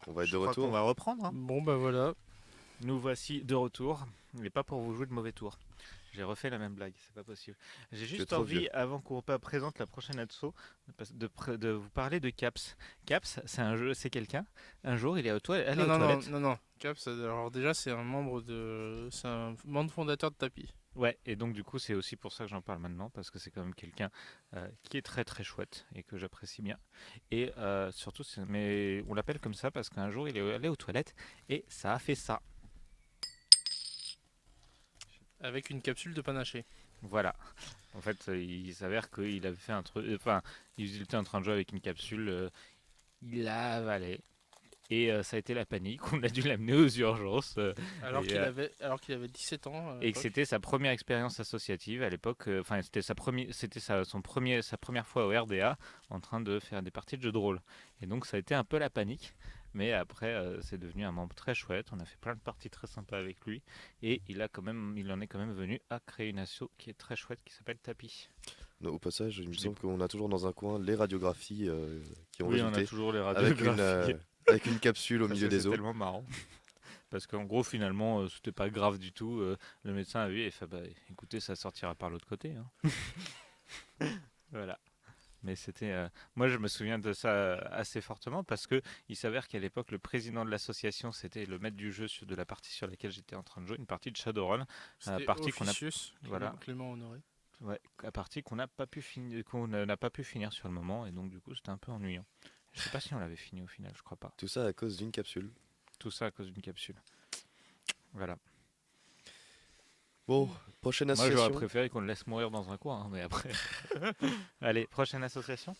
On va être Je de crois qu'on retour. va reprendre, hein. Bon, bah voilà. Nous voici de retour, mais pas pour vous jouer de mauvais tours. J'ai refait la même blague, c'est pas possible. J'ai Tu es juste trop vieux. envie, avant qu'on présente la prochaine asso, de vous parler de Caps. Caps, c'est un jeu, c'est quelqu'un. Un jour, il est allé Non, aux non, non, toilettes. non, non. Caps, alors déjà, c'est un membre fondateur de Tapi. Ouais, et donc du coup, c'est aussi pour ça que j'en parle maintenant, parce que c'est quand même quelqu'un qui est très très chouette et que j'apprécie bien. Et surtout, mais on l'appelle comme ça parce qu'un jour, il est allé aux toilettes et ça a fait ça. Avec une capsule de panaché. Voilà. En fait, il s'avère qu'il avait fait un truc. Enfin, il était en train de jouer avec une capsule. Il l'a avalé. Et ça a été la panique. On a dû l'amener aux urgences. Et, Alors qu'il avait 17 ans à et que l'époque. c'était sa première expérience associative à l'époque. Enfin, c'était sa première fois au RDA en train de faire des parties de jeux de rôle. Et donc, ça a été un peu la panique. Mais après, c'est devenu un membre très chouette. On a fait plein de parties très sympas avec lui. Et il en est quand même venu à créer une asso qui est très chouette qui s'appelle Tapi. Non, au passage, il me Je l'ai- semble qu'on a toujours dans un coin les radiographies qui ont Oui, on a résulté toujours les avec radiographies. avec une capsule au Parce milieu que c'est des os. tellement marrant. Parce qu'en gros, finalement, c'était pas grave du tout. Le médecin a vu et fait bah, écoutez, ça sortira par l'autre côté, hein. Voilà. Mais c'était. Moi, je me souviens de ça assez fortement parce que il s'avère qu'à l'époque, le président de l'association, c'était le maître du jeu de la partie sur laquelle j'étais en train de jouer, une partie de Shadowrun. C'était Partie qu'on a. Officius, Voilà. Clément Honoré. Ouais, la partie qu'on n'a pas pu finir sur le moment et donc du coup, c'était un peu ennuyant. Je sais pas si on l'avait fini au final, je crois pas. Tout ça à cause d'une capsule. Tout ça à cause d'une capsule. Voilà. Bon, prochaine Moi, j'aurais association. préféré qu'on le laisse mourir dans un coin, hein, mais après. Allez, prochaine association.